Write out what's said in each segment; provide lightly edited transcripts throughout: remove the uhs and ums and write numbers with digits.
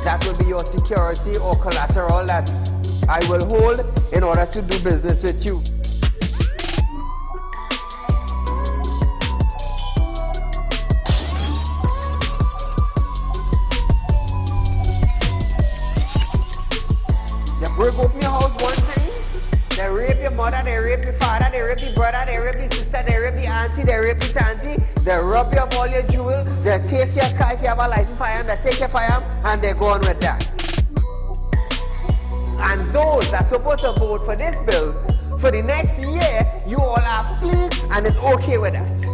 That will be your security or collateral that I will hold in order to do business with you. They break open your house one time, they rape your mother, they rape your father, they rape your brother, they rape your sister, they rape your auntie, they rape your auntie, they rob you of all your jewels, they take your car if you have a license firearm, they take your firearm, and they go on with that. And those that are supposed to vote for this bill, for the next year, you all are pleased and it's okay with that.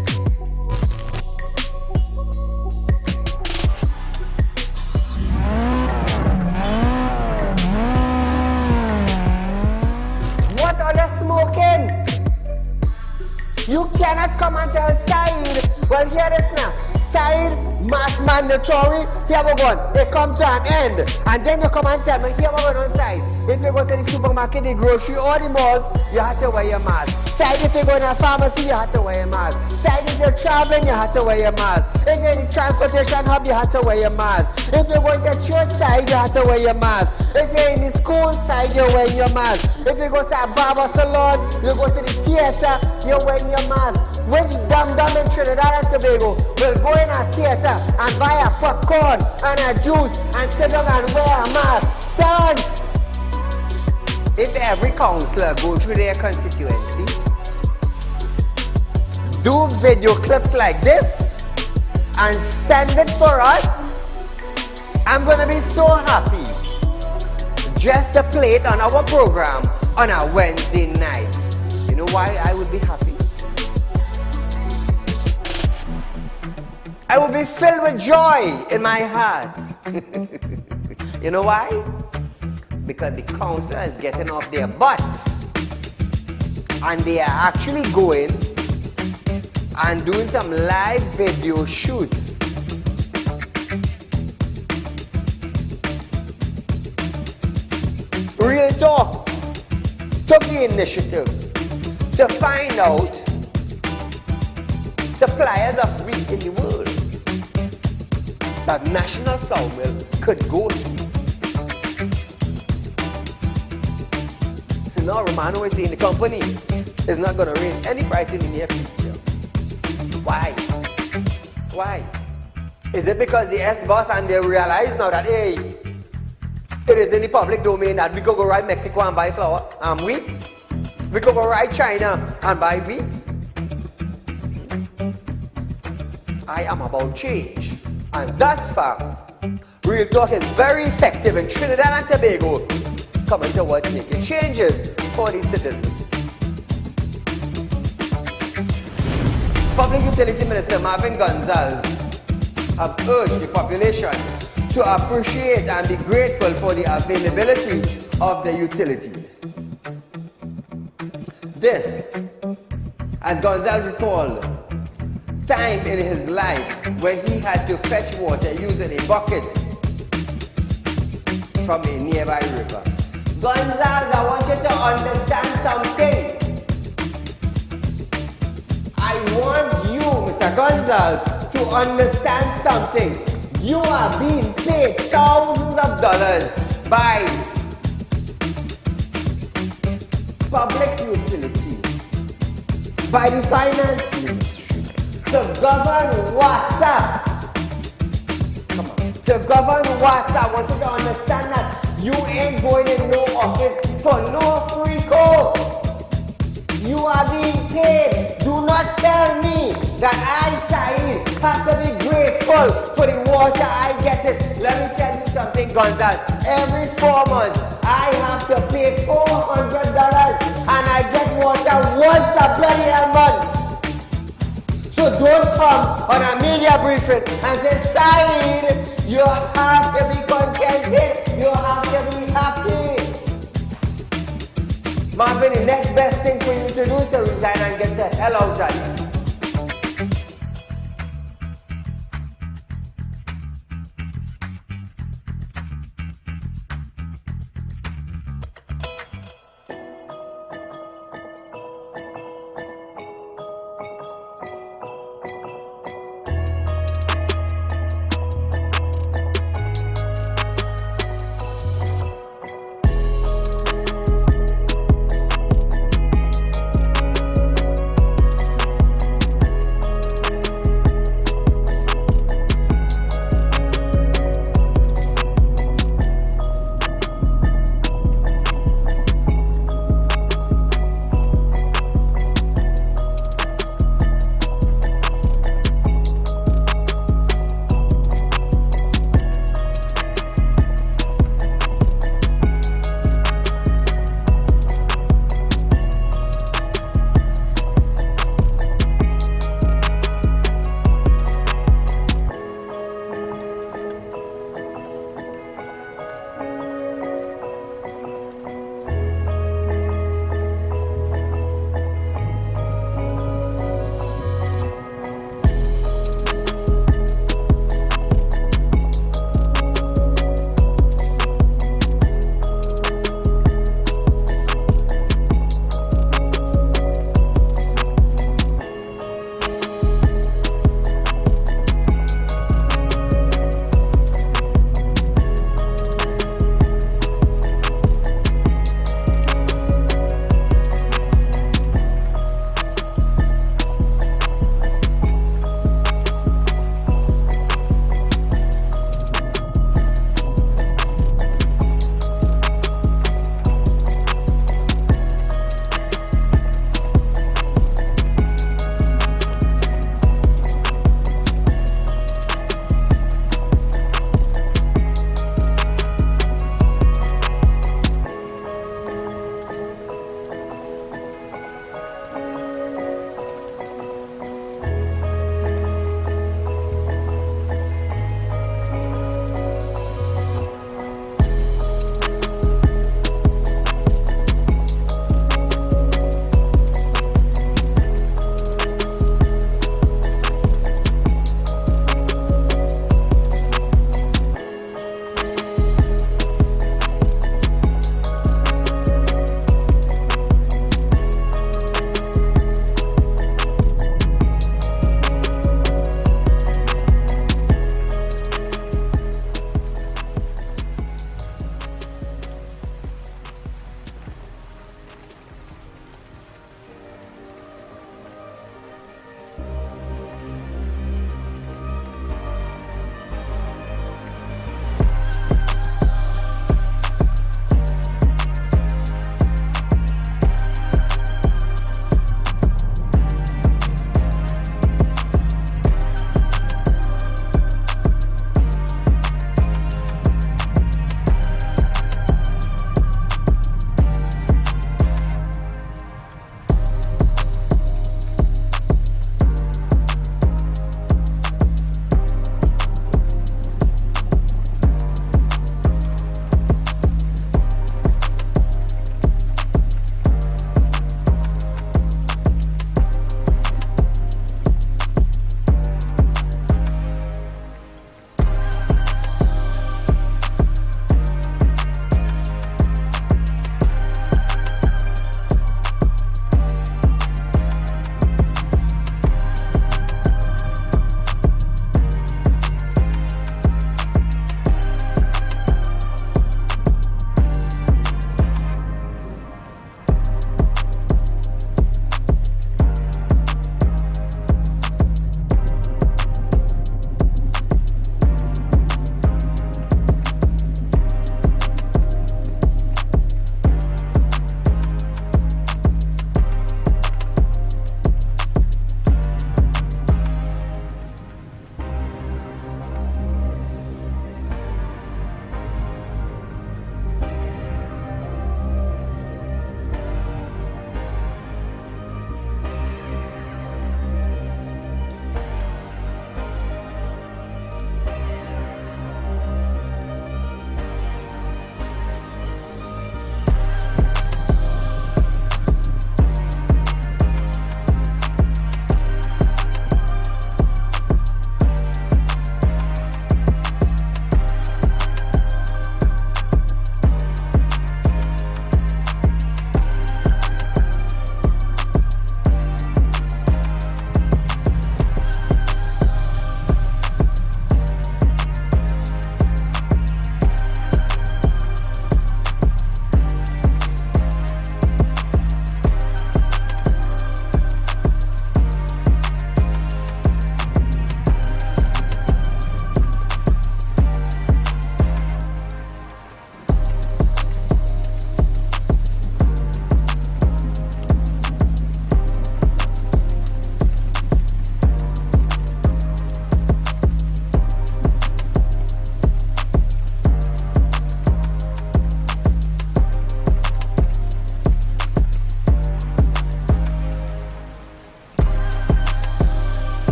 What are they smoking? You cannot come and tell Saieed, well, hear this now. Saieed, mass mandatory, here we go. They come to an end. And then you come and tell me, here we go on side. If you go to the supermarket, the grocery, or the malls, you have to wear your mask. Saieed, if you go to a pharmacy, you have to wear your mask. Saieed, if you're traveling, you have to wear your mask. If you're in the transportation hub, you have to wear your mask. If you're going to church side, you have to wear your mask. If you're in the school side, you're wearing your mask. If you go to a barber salon, you go to the theater, you're wearing your mask. Which dum-dum in Trinidad and Tobago will go in a theater and buy a popcorn and a juice and sit down and wear a mask? Dance! If every councillor go through their constituency, do video clips like this and send it for us, I'm gonna be so happy just to play it on our program on a Wednesday night. You know why I would be happy? I will be filled with joy in my heart. You know why? Because the councillor is getting off their butts and they are actually going and doing some live video shoots. Real Talk took the initiative to find out suppliers of wheat in the world that National Flour Mill could go to. So now Romano is saying the company is not going to raise any price in the near future. Why? Why? Is it because the S-boss and they realize now that, hey, it is in the public domain that we could go right Mexico and buy flour and wheat? We could go right China and buy wheat? I am about change. And thus far, Real Talk is very effective in Trinidad and Tobago, coming towards making changes for the citizens. Public Utility Minister Marvin Gonzalez have urged the population to appreciate and be grateful for the availability of the utilities. This, as Gonzalez recalled, time in his life when he had to fetch water using a bucket from a nearby river. Gonzalez, I want you to understand something. I want you, Mr. Gonzalez, to understand something. You are being paid thousands of dollars by public utility, by the finance ministry, to govern WASA. Come on. To govern WASA, I want you to understand that you ain't going in no office for no free code. You are being paid. Do not tell me that I, Saieed, have to be grateful for the water I get it. Let me tell you something, Gonzalez. Every 4 months, I have to pay $400 and I get water once a bloody month. So don't come on a media briefing and say, Saieed, you have to be contented. You have to be happy. Marvin, the next best thing for you to do is to resign and get the hell out of here.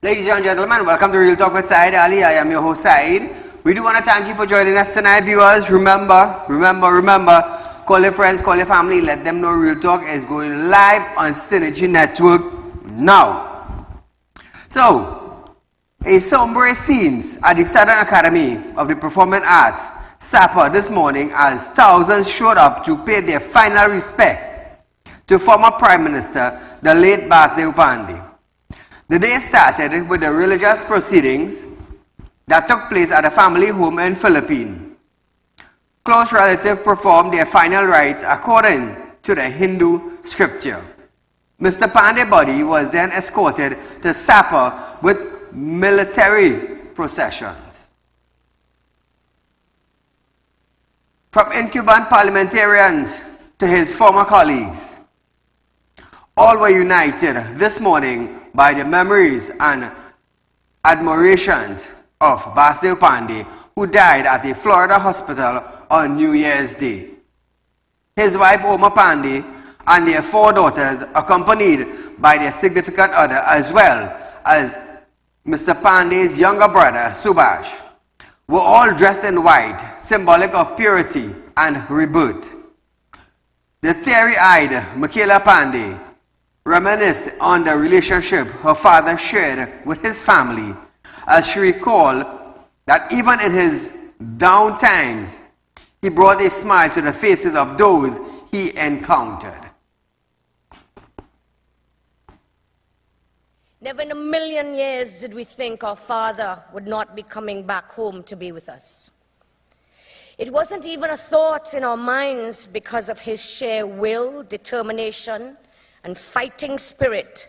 Ladies and gentlemen, welcome to Real Talk with Saieed Ali. I am your host Saeed. We do want to thank you for joining us tonight, viewers. Remember, call your friends, call your family, let them know Real Talk is going live on Synergy Network now. So, a somber scenes at the Southern Academy of the Performing Arts, SAPA, this morning as thousands showed up to pay their final respect to former Prime Minister, the late Basdeo Panday. The day started with the religious proceedings that took place at a family home in Philippines. Close relatives performed their final rites according to the Hindu scripture. Mr. Panday's body was then escorted to SAPA with military processions. From incumbent parliamentarians to his former colleagues, all were united this morning by the memories and admirations of Basdeo Panday, who died at a Florida hospital on New Year's Day. His wife Oma Panday and their 4 daughters, accompanied by their significant other, as well as Mr. Panday's younger brother Subhash, were all dressed in white, symbolic of purity and rebirth. The teary-eyed Michaela Panday reminisced on the relationship her father shared with his family, as she recalled that even in his down times, he brought a smile to the faces of those he encountered. Never in a million years did we think our father would not be coming back home to be with us. It wasn't even a thought in our minds because of his sheer will, determination, and fighting spirit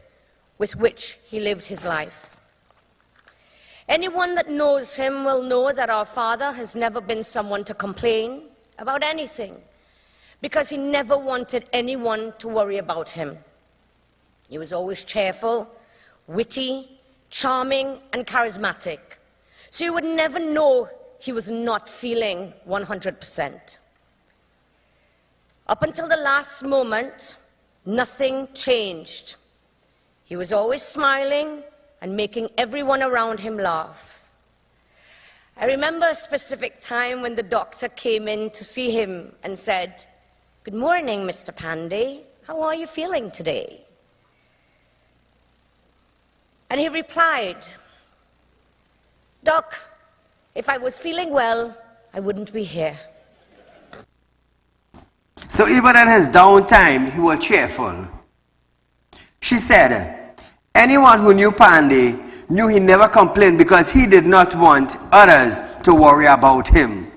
with which he lived his life. Anyone that knows him will know that our father has never been someone to complain about anything, because he never wanted anyone to worry about him. He was always cheerful, witty, charming, and charismatic, so you would never know he was not feeling 100%. Up until the last moment, nothing changed. He was always smiling and making everyone around him laugh. I remember a specific time when the doctor came in to see him and said, "Good morning, Mr. Panday. How are you feeling today?" And he replied, "Doc, if I was feeling well, I wouldn't be here." So even in his downtime, he was cheerful. She said, anyone who knew Panday knew he never complained because he did not want others to worry about him.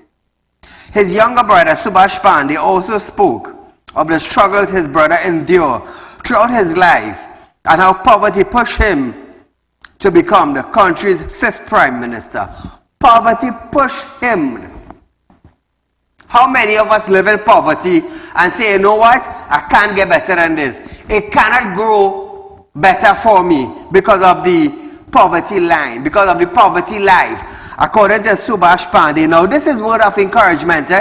His younger brother, Subhash Panday, also spoke of the struggles his brother endured throughout his life and how poverty pushed him to become the country's 5th Prime Minister. Poverty pushed him. How many of us live in poverty and say, you know what, I can't get better than this. It cannot grow better for me because of the poverty line, because of the poverty life. According to Subhash Panday. Now, this is word of encouragement.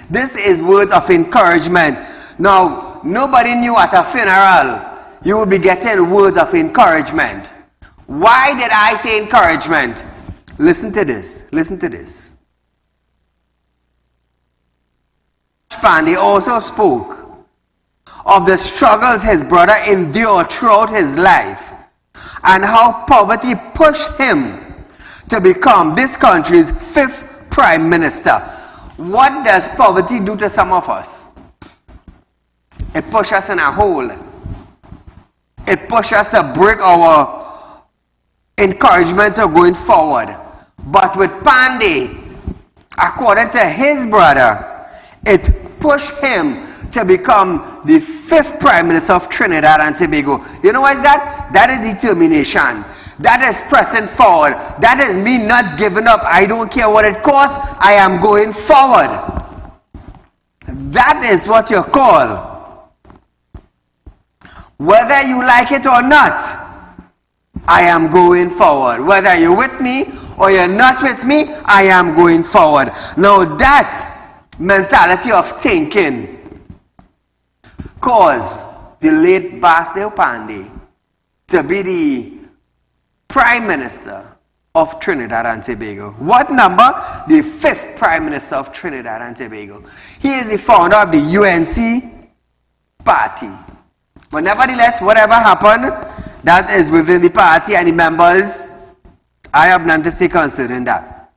This is words of encouragement. Now, nobody knew at a funeral you would be getting words of encouragement. Why did I say encouragement? Listen to this. Listen to this. Panday also spoke of the struggles his brother endured throughout his life and how poverty pushed him to become this country's 5th Prime Minister. What does poverty do to some of us? It pushes us in a hole. It pushes us to break our encouragement of going forward. But with Panday, according to his brother, it pushed him to become the 5th Prime Minister of Trinidad and Tobago. You know what is that? That is determination. That is pressing forward. That is me not giving up. I don't care what it costs. I am going forward. That is what you call. Whether you like it or not, I am going forward. Whether you're with me or you're not with me, I am going forward. Now that mentality of thinking caused the late Basdeo Panday to be the Prime Minister of Trinidad and Tobago. What number? The 5th Prime Minister of Trinidad and Tobago. He is the founder of the UNC party. But nevertheless, whatever happened, that is within the party and the members. I have none to say concerning that.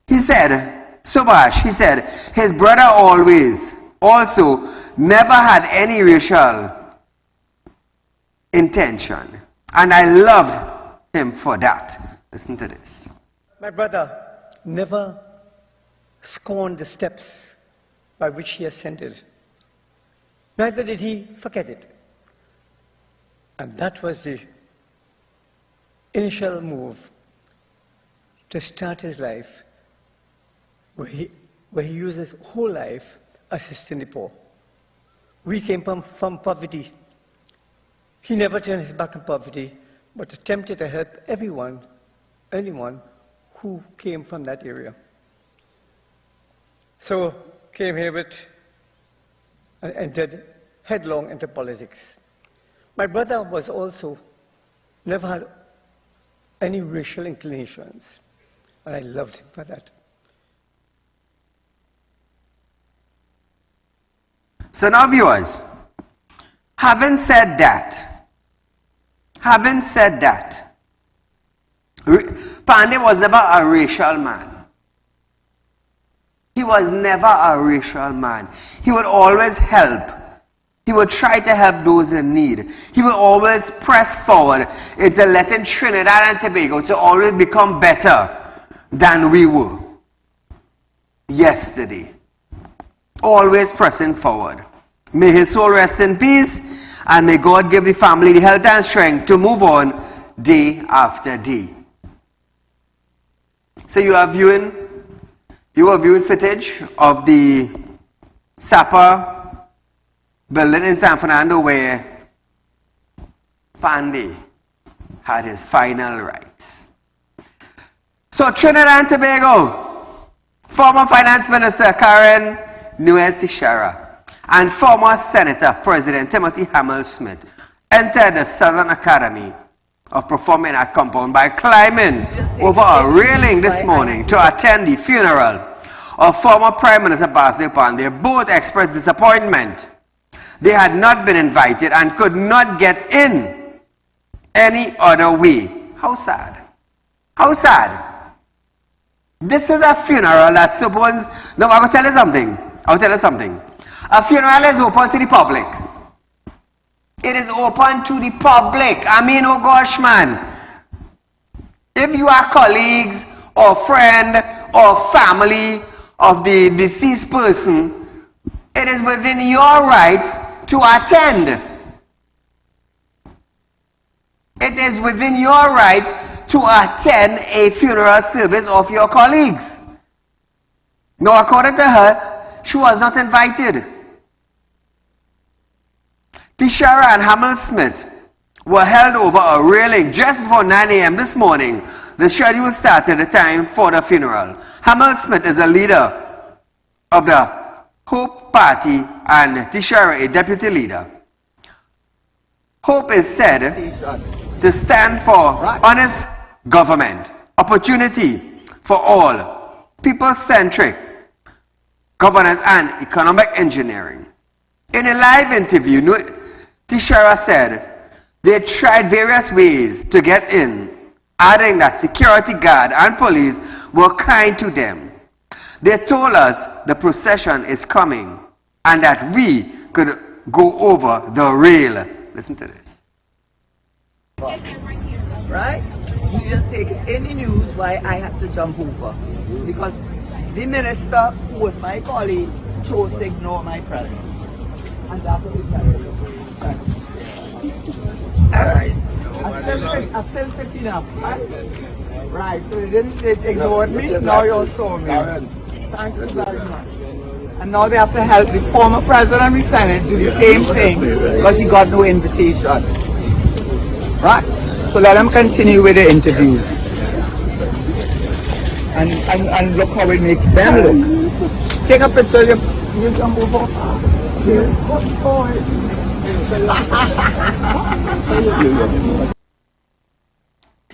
He said, Subhash, he said, his brother also never had any racial intention. And I loved him for that. Listen to this. My brother never scorned the steps by which he ascended. Neither did he forget it. And that was the initial move to start his life, where he used his whole life assisting the poor. We came from poverty. He never turned his back on poverty, but attempted to help anyone who came from that area. So came here with and entered headlong into politics. My brother was also never had any racial inclinations, and I loved him for that. So now viewers, having said that, Panday was never a racial man. He was never a racial man. He would always help. He would try to help those in need. He would always press forward into letting Trinidad and Tobago to always become better than we were yesterday. Always pressing forward. May his soul rest in peace, and may God give the family the health and strength to move on day after day. So you are viewing footage of the Sapa building in San Fernando where Panday had his final rites. So Trinidad and Tobago, former Finance Minister Karen Nuez-Teixeira and former Senator President Timothy Hamel-Smith entered the Southern Academy of Performing Art compound by climbing over a railing this morning to attend the funeral of former Prime Minister Basdeo Panday. Both expressed disappointment. They had not been invited and could not get in any other way. How sad. How sad. This is a funeral that's supposed... No, I'm going to tell you something. I'll tell you something. A funeral is open to the public. It is open to the public. I mean, oh gosh, man. If you are colleagues or friend or family of the deceased person, it is within your rights to attend. It is within your rights to attend a funeral service of your colleagues. Now, according to her, she was not invited. Teixeira and Hamel-Smith were held over a railing just before 9 a.m. this morning. The schedule started the time for the funeral. Hamel-Smith is a leader of the Hope Party and Teixeira a deputy leader. Hope is said to stand for honest government, opportunity for all, people-centric governance and economic engineering. In a live interview, Teixeira said they tried various ways to get in, adding that security guard and police were kind to them. They told us the procession is coming and that we could go over the rail. Listen to this. Right? You just take it. Any news why I had to jump over. Because the minister, who was my colleague, chose to ignore my presence. And that's what we said. Alright. I still 15 up. Right, so they ignored me, now you all saw me. Thank you very much. And now they have to help the former president of the Senate do the same thing because he got no invitation. Right? So let them continue with the interviews. And look how it makes them look. Take a picture, you can move up.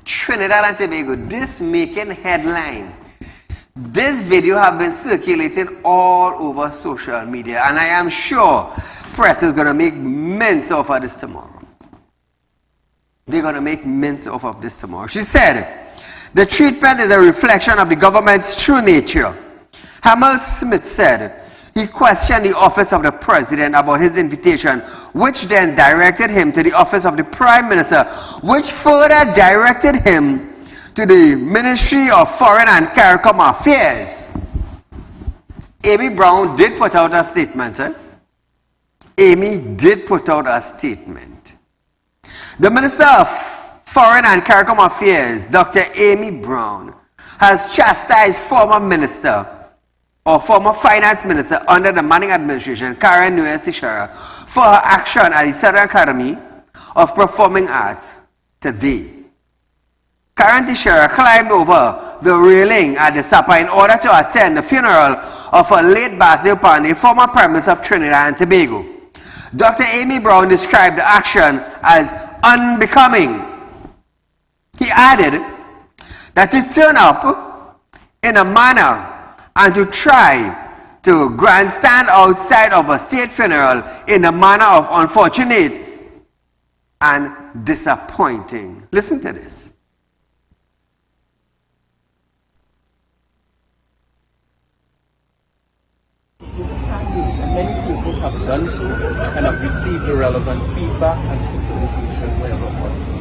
Trinidad and Tobago, this making headline. This video have been circulating all over social media, and I am sure press is going to make mince off of this tomorrow. They're going to make mince off of this tomorrow. She said, the treatment is a reflection of the government's true nature. Hamel Smith said he questioned the office of the president about his invitation, which then directed him to the office of the prime minister, which further directed him to the Ministry of Foreign and CARICOM Affairs. Amy Brown did put out a statement. Amy did put out a statement. The Minister of Foreign and CARICOM Affairs, Dr. Amy Brown, has chastised former minister or former finance minister under the Manning administration, Karen Nuez-Teixeira, for her action at the Southern Academy of Performing Arts today. Karen Teixeira climbed over the railing at the Sapa in order to attend the funeral of her late Basdeo Panday, former Prime Minister of Trinidad and Tobago. Dr. Amy Brown described the action as unbecoming. He added that to turn up in a manner and to try to grandstand outside of a state funeral in a manner of unfortunate and disappointing. Listen to this. Many persons have done so and have received the relevant feedback and facilitation wherever possible.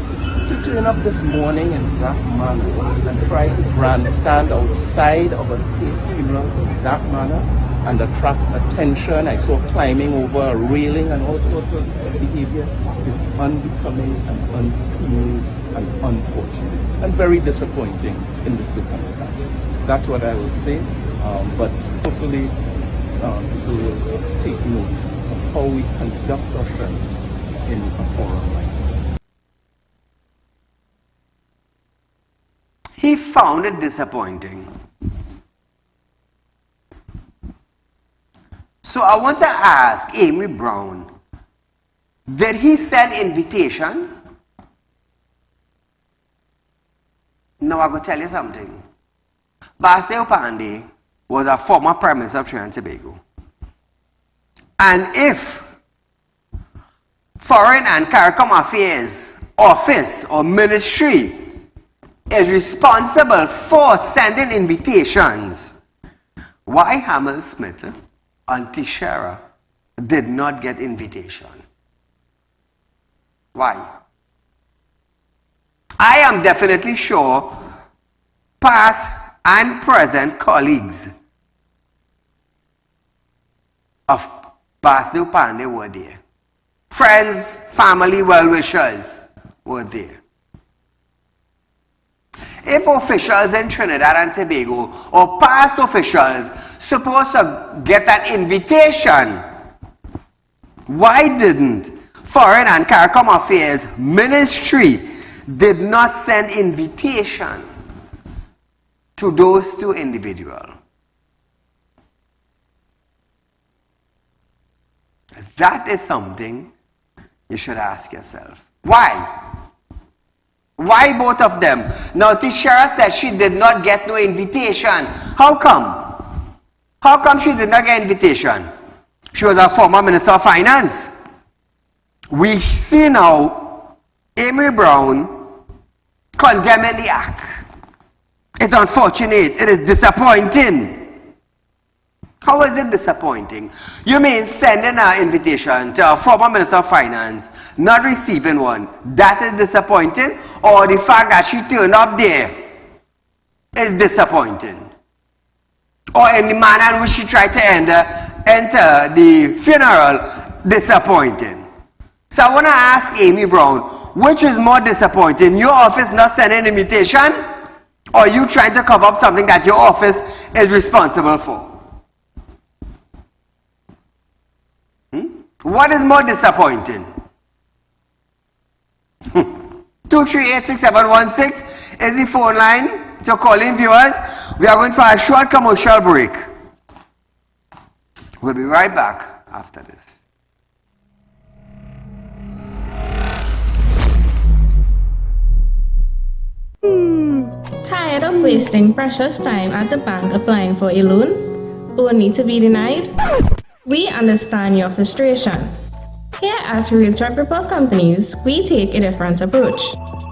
To turn up this morning in that manner and try to grandstand outside of a state funeral in that manner and attract attention, I saw climbing over a railing and all sorts of behavior, is unbecoming and unseemly and unfortunate and very disappointing in the circumstances. That's what I will say, but hopefully people will take note of how we conduct ourselves in a forum like this. He found it disappointing. So I want to ask Amy Brown, did he send invitation? Now I'm going to tell you something. Basdeo Panday was a former Prime Minister of Trinidad and Tobago. And if Foreign and CARICOM Affairs Office or Ministry is responsible for sending invitations, why Hamel Smith and Teixeira did not get invitation? Why? I am definitely sure past and present colleagues of Basdeo Panday were there. Friends, family, well-wishers were there. If officials in Trinidad and Tobago or past officials supposed to get an invitation, why didn't Foreign and CARICOM Affairs Ministry did not send invitation to those two individuals? That is something you should ask yourself. Why? Why both of them? Now Teixeira said she did not get no invitation. How come? How come she did not get invitation? She was a former Minister of Finance. We see now Amy Brown condemning the act. It's unfortunate. It is disappointing. How is it disappointing? You mean sending an invitation to a former Minister of Finance, not receiving one, that is disappointing? Or the fact that she turned up there is disappointing? Or in the manner in which she tried to enter the funeral, disappointing? So I want to ask Amy Brown, which is more disappointing? Your office not sending an invitation, or you trying to cover up something that your office is responsible for? What is more disappointing? 2386716 is the phone line to call in viewers. We are going for a short commercial break. We'll be right back after this. Tired of wasting precious time at the bank applying for a loan, only to be denied? We understand your frustration. Here at Realtalk Group of Companies, we take a different approach.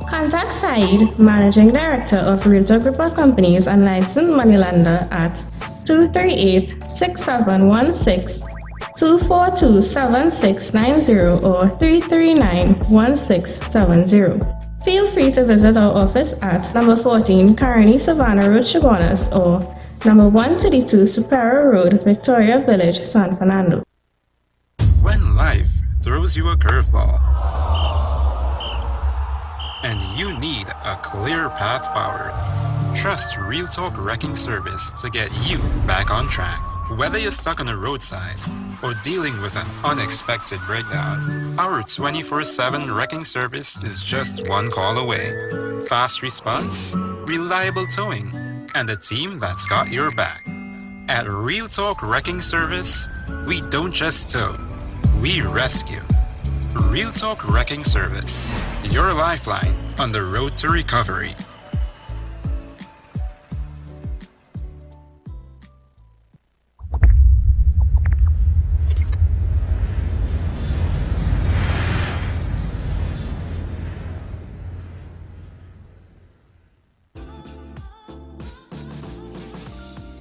Contact Saieed, Managing Director of Realtalk Group of Companies and licensed moneylender at 238-6716, 242-7690 or 339-1670. Feel free to visit our office at number 14 Carney Savannah Road, Chaguanas, or number 132 Superior Road, Victoria Village, San Fernando. When life throws you a curveball and you need a clear path forward, trust Realtalk Wrecking Service to get you back on track. Whether you're stuck on the roadside or dealing with an unexpected breakdown, our 24/7 wrecking service is just one call away. Fast response, reliable towing, and a team that's got your back. At Realtalk Wrecking Service, we don't just tow, we rescue. Realtalk Wrecking Service, your lifeline on the road to recovery.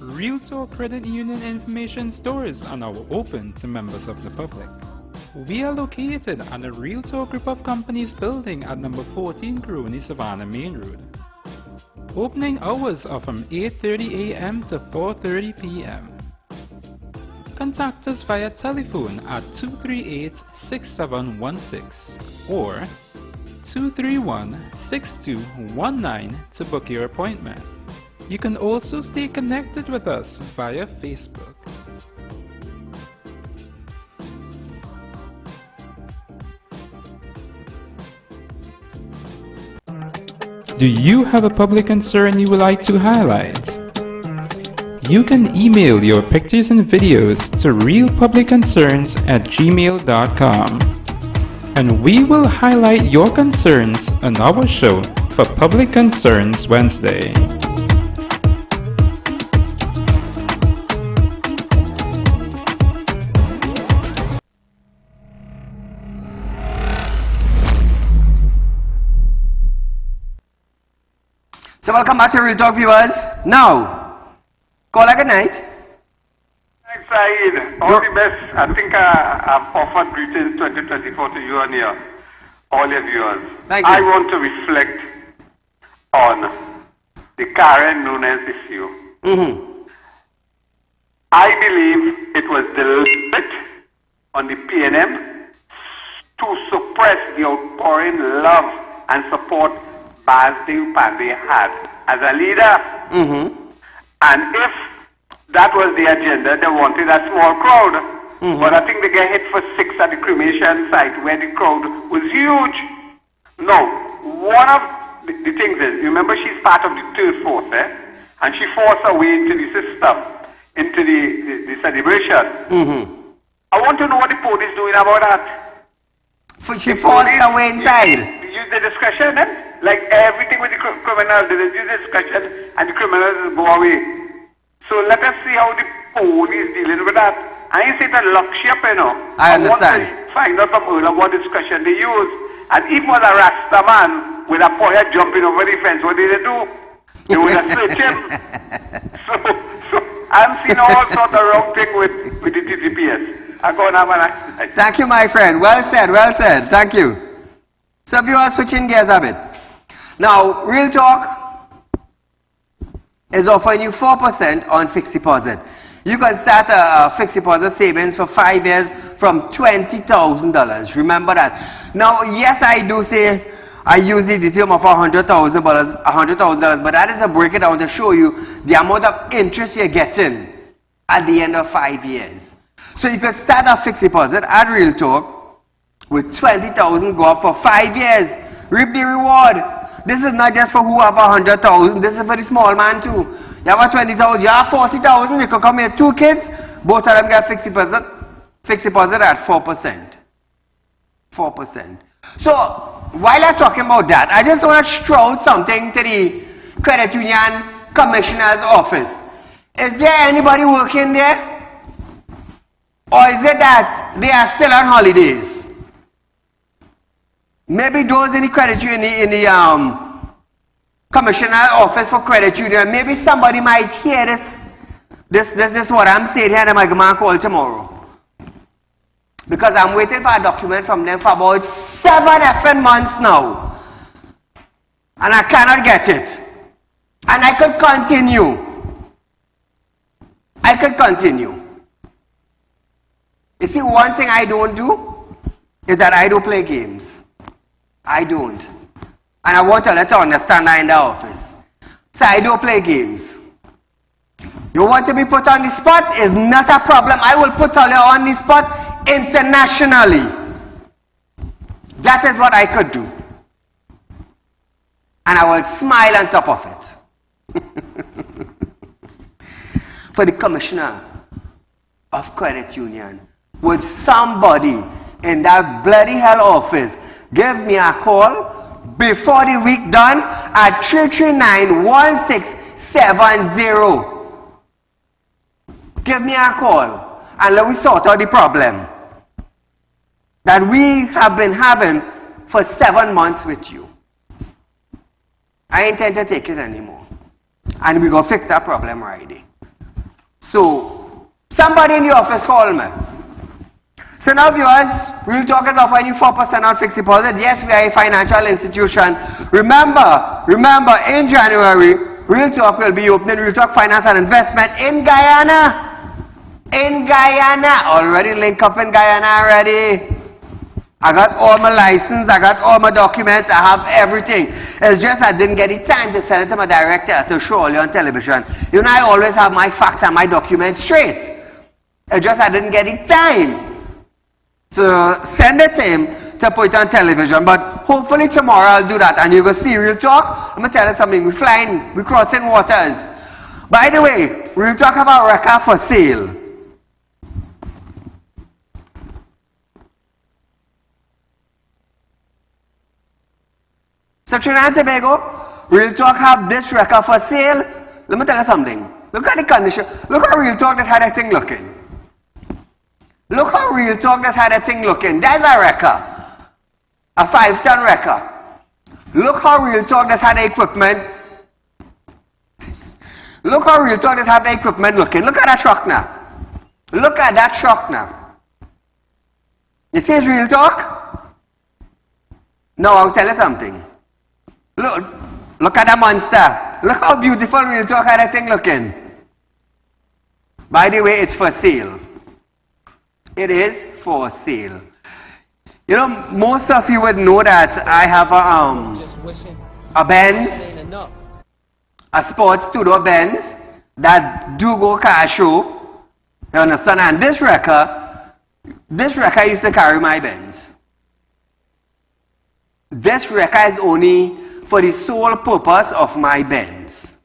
Realtalk Credit Union information stores are now open to members of the public. We are located at the Realtalk Group of Companies building at number 14 Carney Savannah Main Road. Opening hours are from 8:30 a.m. to 4:30 p.m. Contact us via telephone at 238-6716 or 231-6219 to book your appointment. You can also stay connected with us via Facebook. Do you have a public concern you would like to highlight? You can email your pictures and videos to realpublicconcerns@gmail.com, and we will highlight your concerns on our show for Public Concerns Wednesday. So welcome back to Real Talk, viewers. Now, call a good night. Thanks, Saeed. All the best. I think I've offered greetings 2024 to you and all your viewers. Thank you. I want to reflect on the Karen Nunes issue. I believe it was deliberate on the PNM to suppress the outpouring love and support Basdeo Panday had as a leader. And if that was the agenda, they wanted a small crowd. But I think they get hit for 6 at the cremation site where the crowd was huge. No, one of the things is, remember she's part of the 3rd Force, and she forced her way into the system, into the celebration. I want to know what the police is doing about that. She forced her way inside. Use the discretion, like everything with the criminals, they use the discretion and the criminals go away. So let us see how the police dealing with that. I ain't saying that lock ship, I understand. Want to find out from her what discretion they use. And if was a Rasta man with a poet jumping over the fence, what did they do? They would have searched him. So I'm seeing all sorts of wrong thing with the TTPS. I go and have an accident. Thank you, my friend. Well said, well said. Thank you. So viewers, switching gears a bit. Now, Real Talk is offering you 4% on fixed deposit. You can start a fixed deposit savings for 5 years from $20,000. Remember that. Now, yes, I do say I use the term of $100,000, but that is a breakdown to show you the amount of interest you're getting at the end of 5 years. So you can start a fixed deposit at Real Talk with $20,000, go up for 5 years, reap the reward. This is not just for who have $100,000, this is for the small man too. You have a $20,000, you have $40,000, you can come here 2 kids, both of them get fixed deposit at 4%. 4%. So, while I'm talking about that, I just want to throw out something to the Credit Union Commissioner's office. Is there anybody working there? Or is it that they are still on holidays? Maybe those in the credit union, in the Commissioner's office for Credit Union, maybe somebody might hear this what I'm saying here, and I'm going to call tomorrow. Because I'm waiting for a document from them for about 7 effing months now. And I cannot get it. And I could continue. I could continue. You see, one thing I don't do is that I don't play games. I don't. And I want to let you understand that in the office. So I don't play games. You want to be put on the spot? Is not a problem. I will put all you on the spot internationally. That is what I could do. And I will smile on top of it. For the Commissioner of Credit Union, would somebody in that bloody hell office give me a call before the week done at 339-1670? Give me a call and let me sort out the problem that we have been having for 7 months with you. I intend to take it anymore. And we're going to fix that problem right there. So, somebody in the office call me. So now viewers, Real Talk is offering you 4% on fixed deposit. Yes, we are a financial institution. Remember, in January, Real Talk will be opening Real Talk Finance and Investment in Guyana. In Guyana. Already link up in Guyana already. I got all my license, I got all my documents, I have everything. It's just I didn't get the time to send it to my director to show all you on television. You know, I always have my facts and my documents straight. It's just I didn't get the time to send it to him to put it on television. But hopefully tomorrow I'll do that and you're going to see Real Talk. I'm going to tell you something. We're flying, we're crossing waters. By the way, Real Talk about record for sale. So Trinidad and Tobago, Real Talk have this record for sale. Let me tell you something. Look at the condition. Look how Real Talk just had that thing looking. Look how Real Talk just had that thing looking. There's a record. A 5-ton record. Look how Real Talk just had the equipment. Look how Real Talk just had the equipment looking. Look at that truck now. Look at that truck now. You see it's Real Talk? Now I'll tell you something. Look at that monster. Look how beautiful Real Talk had that thing looking. By the way, it's for sale. It is for sale. You know, most of you would know that I have a Benz, a sports two-door Benz that do go car show. You understand? And this wrecker used to carry my Benz. This wrecker is only for the sole purpose of my Benz.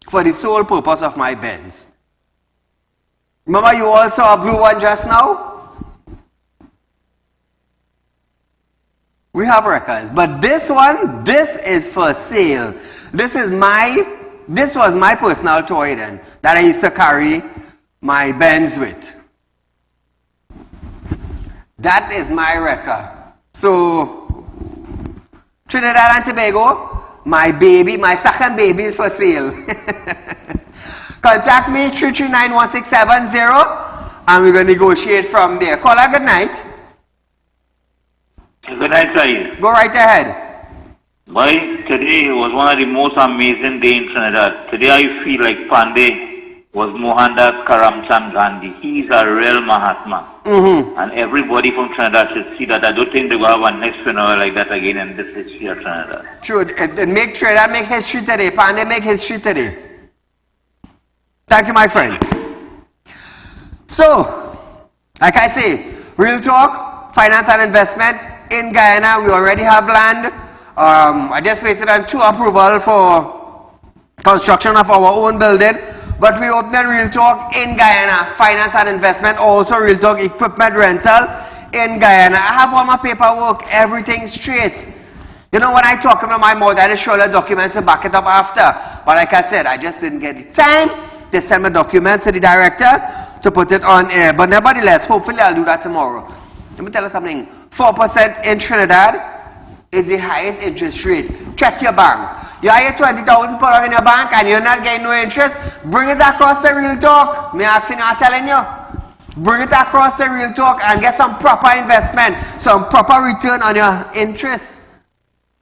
For the sole purpose of my Benz. Remember you all saw a blue one just now? We have records. But this one, this is for sale. This was my personal toy then, that I used to carry my Benz with. That is my record. So, Trinidad and Tobago, my baby, my second baby is for sale. Contact me 339-1670 and we're going to negotiate from there. Caller, good night. Good night, Saeed. Go right ahead. Boy, today was one of the most amazing days in Trinidad. Today I feel like Panday was Mohandas Karamchand Gandhi. He's a real Mahatma. And everybody from Trinidad should see that. I don't think they're going to have a next funeral like that again in this history of Trinidad. True. Make Trinidad make history today. Panday make history today. Thank you, my friend. So, like I say, Real Talk, Finance and Investment in Guyana. We already have land. I just waited on 2 approval for construction of our own building. but we opened a Real Talk in Guyana, finance and investment, also Real Talk equipment rental in Guyana. I have all my paperwork, everything straight. You know, when I talk about my mouth, I just show the documents and back it up after. But like I said, I just didn't get the time to send my documents to the director to put it on air. But nevertheless, hopefully I'll do that tomorrow. Let me tell you something. 4% in Trinidad is the highest interest rate. Check your bank. You have 20,000 per in your bank and you're not getting no interest. Bring it across the Real Talk. Me asking you, I'm telling you. Bring it across the Real Talk and get some proper investment, some proper return on your interest.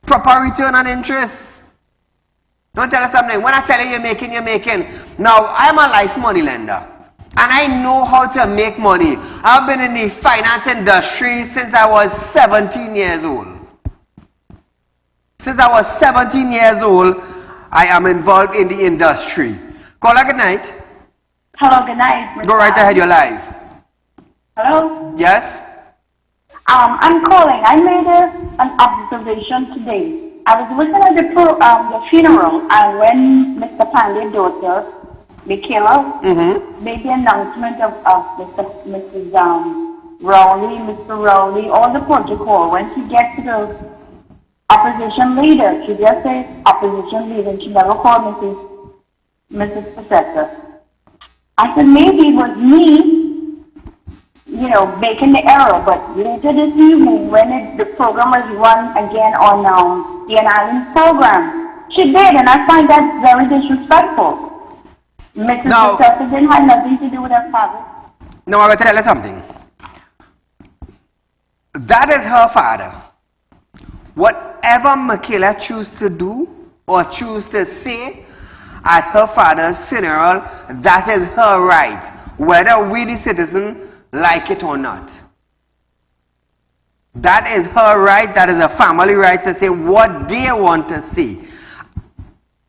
Proper return on interest. Don't tell us something. When I tell you you're making, you're making. Now, I'm a licensed money lender. And I know how to make money. I've been in the finance industry since I was 17 years old. Since I was 17 years old, I am involved in the industry. Caller, good night. Hello, good night. Go right ahead, you're live. Hello? Yes? I'm calling. I made an observation today. I was listening to the funeral, and when Mr. Panday's daughter, Michaela, made the announcement of Mrs. Rowley, Mr. Rowley, all the protocol, when she gets to the opposition leader, she just says opposition leader, and she never called Mrs. Professor. I said, maybe it was me, you know, making the error, but later this evening, when the program was run again on the Island program, she did, and I find that very disrespectful. Mrs. Professor didn't have nothing to do with her father. No, I'm going to tell you something. That is her father. Whatever Michaela chooses to do or choose to say at her father's funeral, that is her right, whether we the citizen like it or not. That is her right, that is a family right to say what they want to see.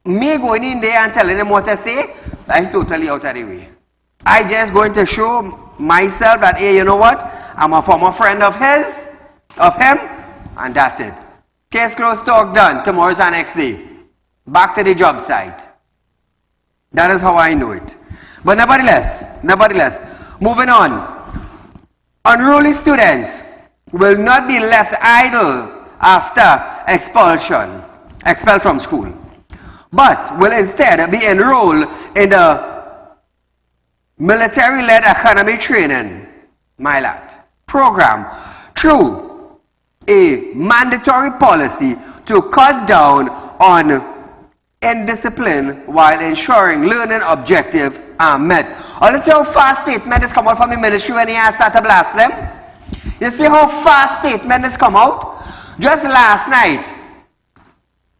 Me going in there and telling them what to say, that is totally out of the way. I just going to show myself that, hey, you know what, I'm a former friend of him, and that's it. Case closed, talk done. Tomorrow's our next day. Back to the job site. That is how I know it. But nevertheless, moving on. Unruly students will not be left idle after expelled from school, but will instead be enrolled in the military-led academy training, MILAT, program through a mandatory policy to cut down on indiscipline while ensuring learning objectives are met. Oh, let's see how fast statement has come out from the ministry when he has started to blast them. You see how fast statement has come out? Just last night,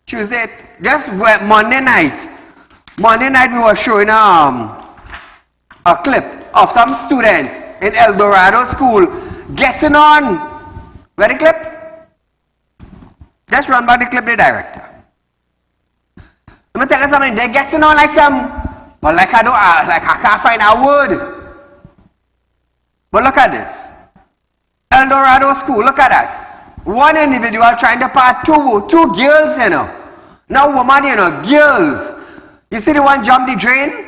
Tuesday, just Monday night we were showing a clip of some students in El Dorado school getting on. Where the clip? Just run by the clip, the director. Let me tell you something, they're getting on like some, but like I can't find a word. But look at this. El Dorado school, look at that. One individual trying to part two girls, you know. Now woman, you know, girls. You see the one jump the drain?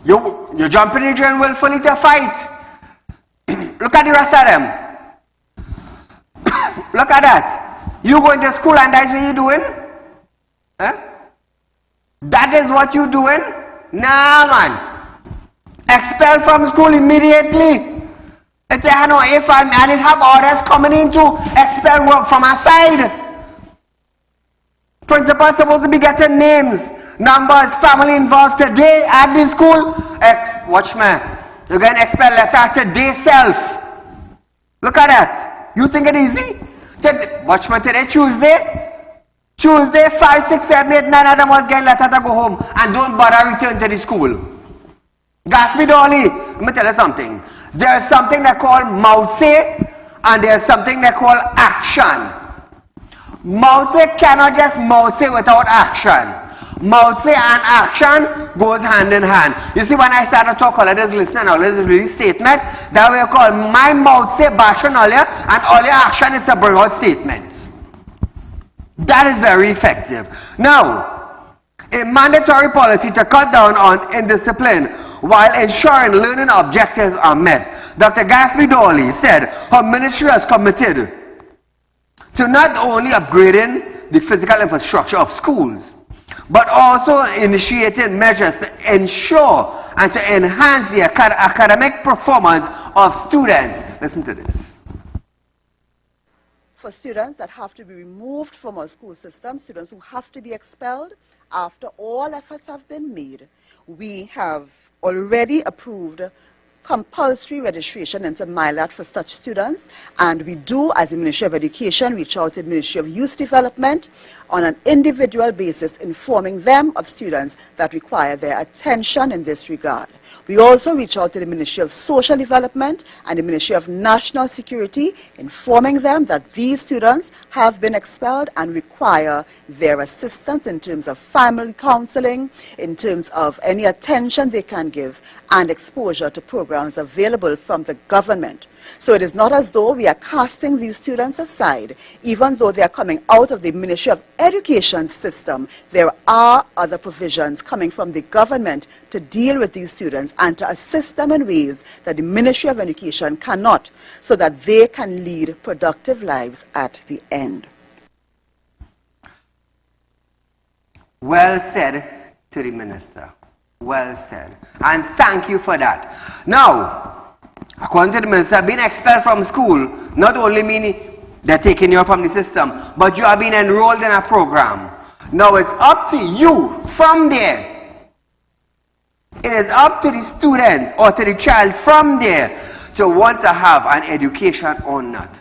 You jump in the drain willfully to fight. Look at the rest of them. Look at that. You going to school and that's what you doing? Huh? That is what you doing? Nah, man. Expelled from school immediately. It's a no, if I didn't have orders coming in to expel work from our side. Principal supposed to be getting names, numbers, family involved today at the school. Watch me. You're going to expel letter today self. Look at that. You think it easy? Watch me today, Tuesday, 5, 6, 7, 8, 9 of them was getting letter to go home and don't bother return to the school. Gaspi Dolly, let me tell you something. There's something they call mouth say and there's something they call action. Mouth say cannot just mouth say without action. Mouth say and action goes hand in hand. You see, when I started to talk, all of this listening, all of this really statement, that we call my mouth say bashing all your, and all your action is to bring out statements. That is very effective. Now, a mandatory policy to cut down on indiscipline while ensuring learning objectives are met. Dr. Basdeo Ali said her ministry has committed to not only upgrading the physical infrastructure of schools, but also initiating measures to ensure and to enhance the academic performance of students. Listen to this. For students that have to be removed from our school system, students who have to be expelled, after all efforts have been made, we have already approved compulsory registration into MyLAT for such students, and we do, as the Ministry of Education, reach out to the Ministry of Youth Development on an individual basis, informing them of students that require their attention in this regard. We also reach out to the Ministry of Social Development and the Ministry of National Security, informing them that these students have been expelled and require their assistance in terms of family counseling, in terms of any attention they can give, and exposure to programs available from the government. So it is not as though we are casting these students aside. Even though they are coming out of the Ministry of Education system, there are other provisions coming from the government to deal with these students and to assist them in ways that the Ministry of Education cannot, so that they can lead productive lives at the end. Well said to the minister. Well said. And thank you for that. Now, according to the minister, being expelled from school not only means they're taking you from the system, but you are being enrolled in a program. Now it's up to you from there. It is up to the student or to the child from there to want to have an education or not.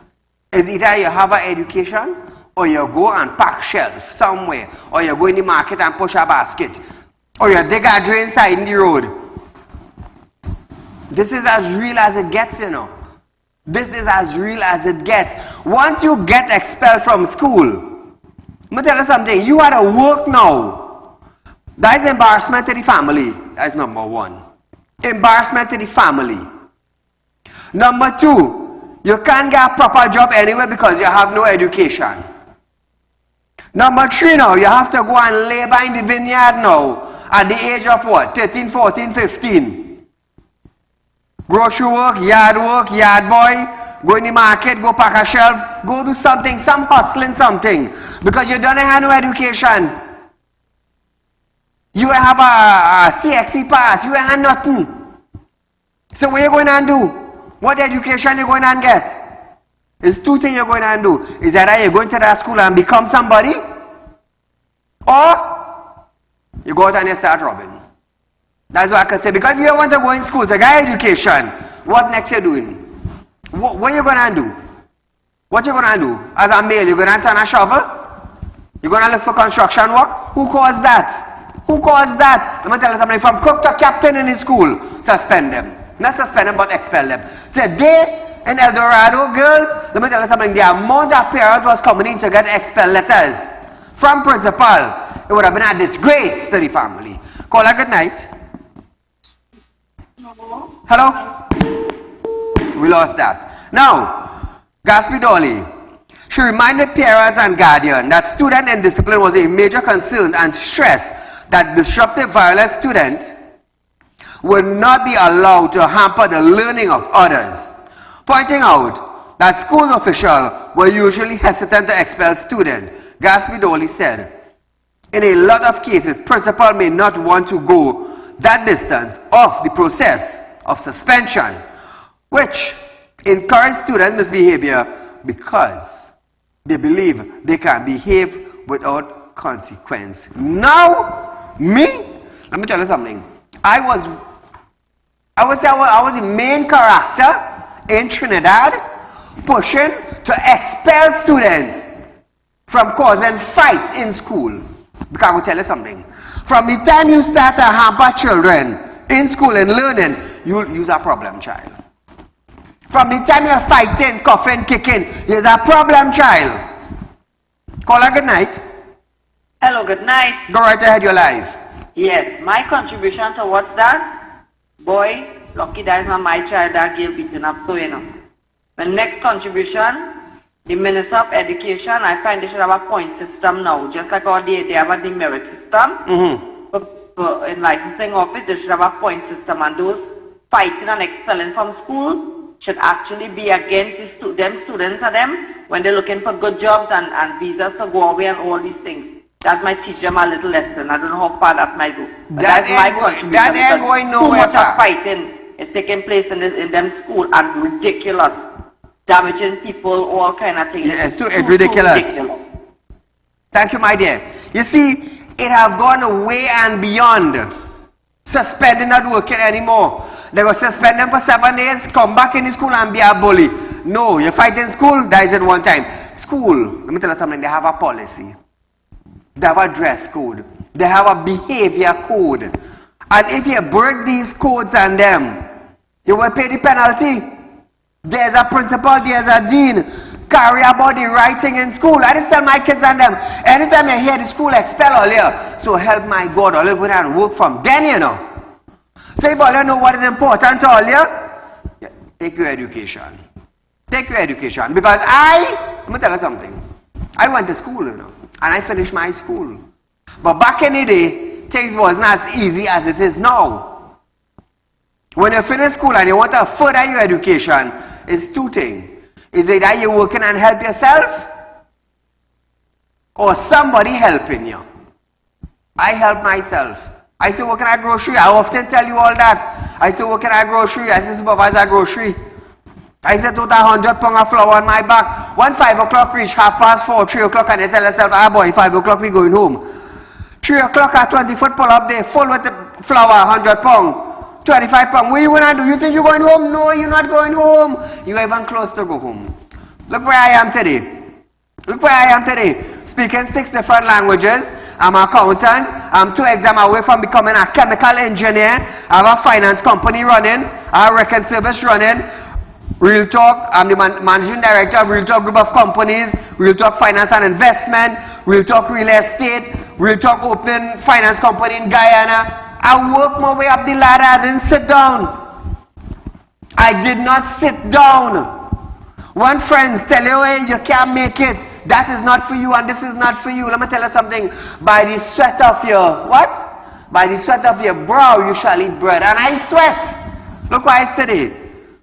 It's either you have an education or you go and pack shelf somewhere, or you go in the market and push a basket, or you dig a drain side in the road. This is as real as it gets, you know. This is as real as it gets. Once you get expelled from school, let me tell you something, you are at work now. That is embarrassment to the family. That is number one. Embarrassment to the family. Number two, you can't get a proper job anywhere because you have no education. Number three, now, you have to go and labor in the vineyard now at the age of what? 13, 14, 15. Grocery work, yard boy, go in the market, go pack a shelf, go do something, some hustling something. Because you don't have no education. You have a CXC pass, you have nothing. So what are you going to do? What education are you going to get? There's two things you're going to do. Is that you're going to that school and become somebody, or you go out and you start robbing. That's what I can say. Because if you want to go in school to get education, what next you're doing? What are you going to do? What are you going to do? As a male, you're going to turn a shovel? You're going to look for construction work? Who caused that? Who caused that? Let me tell you something. From cook to captain in the school, suspend them. Not suspend them, but expel them. Today, in El Dorado, girls, let me tell you something, the amount of parents was coming in to get expel letters from principal, it would have been a disgrace to the family. Call her good night. Hello? We lost that. Now, Basdeo Ali, she reminded parents and guardians that student indiscipline was a major concern and stressed that disruptive violent students would not be allowed to hamper the learning of others, pointing out that school officials were usually hesitant to expel students. Basdeo Ali said, in a lot of cases, principal may not want to go that distance of the process of suspension, which encourage student misbehavior because they believe they can behave without consequence. Now, let me tell you something. I was the main character in Trinidad pushing to expel students from causing fights in school. Because I will tell you something. From the time you start to hamper children in school and learning, you'll use a problem child. From the time you're fighting, coughing, kicking, you're a problem child. Call her good night. Hello, good night. Go right ahead, you're live. Yes, my contribution towards that, boy, lucky that is not my child that gave beaten up, so you know. My next contribution, the Minister of Education, I find they should have a point system now, just like how they have a demerit system. For in licensing office, they should have a point system, and those fighting and excelling from school should actually be against them students and them when they're looking for good jobs and visas to go away and all these things. That might teach them a little lesson. I don't know how far that might go. That ain't going nowhere. Too much of fighting is taking place in them school and ridiculous. Damaging people, all kind of things. Yeah, it's ridiculous. Thank you, my dear. You see, it have gone away and beyond suspending not working anymore. They go suspend them for 7 days, come back in the school and be a bully. No, you fight in school, that is it one time. School, let me tell you something, they have a policy. They have a dress code. They have a behavior code. And if you break these codes and them, you will pay the penalty. There's a principal, there's a dean, carry about the writing in school. I just tell my kids and them, anytime you hear the school expel all here, so help my God, all you go down and work from then, you know. So if all you know what is important to all you, take your education. Take your education. Because let me tell you something. I went to school, you know, and I finished my school. But back in the day, things wasn't as easy as it is now. When you finish school and you want to further your education, it's two things. Is either you're working and help yourself, or somebody helping you. I help myself. I say working at grocery. I often tell you all that. I say working at grocery. I say supervisor at grocery. I say total 100 pounds of flour on my back. When 5 o'clock reach, 4:30, 3 o'clock, and you tell yourself, ah boy, 5 o'clock we going home. 3 o'clock at 20-foot pull up there, full with the flour, 100 pounds. 25 pounds. What are you going to do? You think you're going home? No, you're not going home. You're even close to go home. Look where I am today. Look where I am today. Speaking 6 different languages. I'm an accountant. I'm 2 exams away from becoming a chemical engineer. I have a finance company running. I have a record service running. Real Talk. I'm the managing director of Real Talk Group of Companies. Real Talk Finance and Investment. Real Talk Real Estate. Real Talk Opening Finance Company in Guyana. I worked my way up the ladder. I didn't sit down. I did not sit down. When friends tell you, hey, you can't make it, that is not for you and this is not for you. Let me tell you something. By the sweat of your, what? By the sweat of your brow, you shall eat bread. And I sweat. Look what I studied.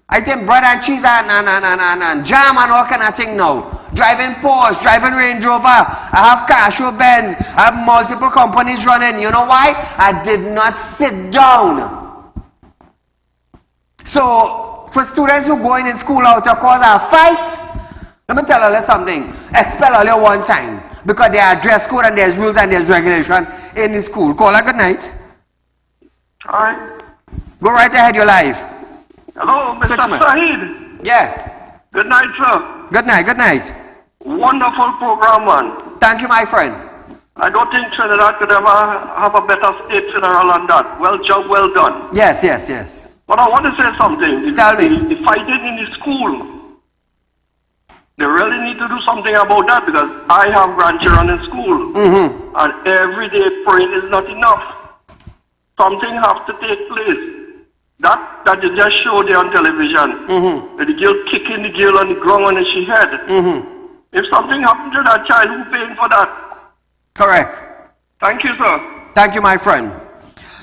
I think bread and cheese and jam and all kind of thing now. Driving Porsche, driving Range Rover. I have Casio Benz. I have multiple companies running. You know why? I did not sit down. So, for students who going in school out of cause a fight, let me tell you something. Expel all you one time. Because there are dress code and there's rules and there's regulation in the school. Call her good night. Alright. Go right ahead your life. Hello, Mr. Saieed. Yeah. Good night, sir. Good night, good night. Wonderful program, man. Thank you, my friend. I don't think Trinidad could ever have a better state funeral than that. Well job, well done. Yes, yes, yes. But I want to say something. Tell me. The fighting in the school, they really need to do something about that because I have grandchildren in school. And every day praying is not enough. Something has to take place. That you just showed there on television. With the girl kicking the girl on the ground on she head. If something happened to that child, who's paying for that? Correct. Thank you, sir. Thank you, my friend.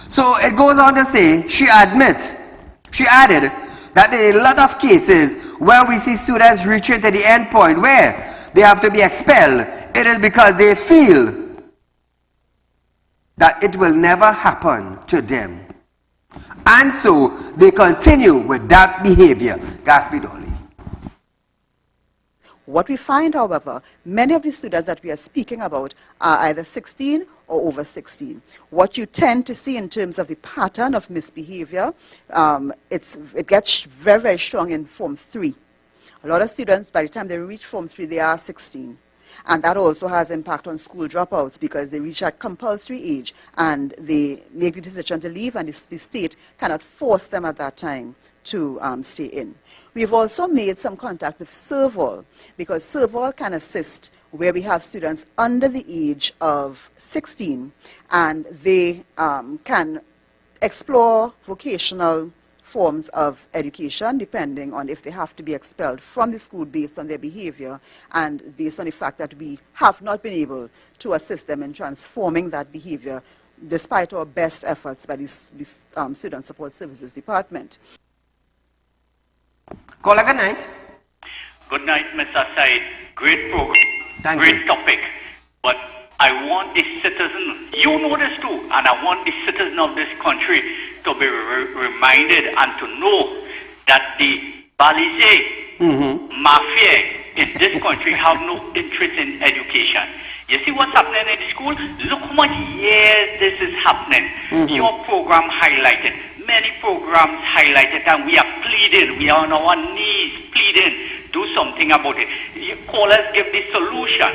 So it goes on to say, she added that there are a lot of cases where we see students reaching to the end point where they have to be expelled. It is because they feel that it will never happen to them. And so they continue with that behavior. Gatsby Dolly. What we find, however, many of the students that we are speaking about are either 16 or over 16. What you tend to see in terms of the pattern of misbehavior, it gets very, very strong in Form 3. A lot of students, by the time they reach Form 3, they are 16. And that also has impact on school dropouts because they reach that compulsory age and they make the decision to leave and the state cannot force them at that time to stay in. We've also made some contact with Serval because Serval can assist where we have students under the age of 16 and they can explore vocational forms of education, depending on if they have to be expelled from the school based on their behavior and based on the fact that we have not been able to assist them in transforming that behavior despite our best efforts by the Student Support Services Department. Caller, good night. Good night, Mr. Said. Great program, great topic. But I want the citizen, you know this too, and I want the citizen of this country to be reminded and to know that the Balize mafia in this country have no interest in education. You see what's happening in the school? Look how much years this is happening. Your program highlighted, many programs highlighted, and we are pleading, we are on our knees pleading, do something about it. You callers give the solution.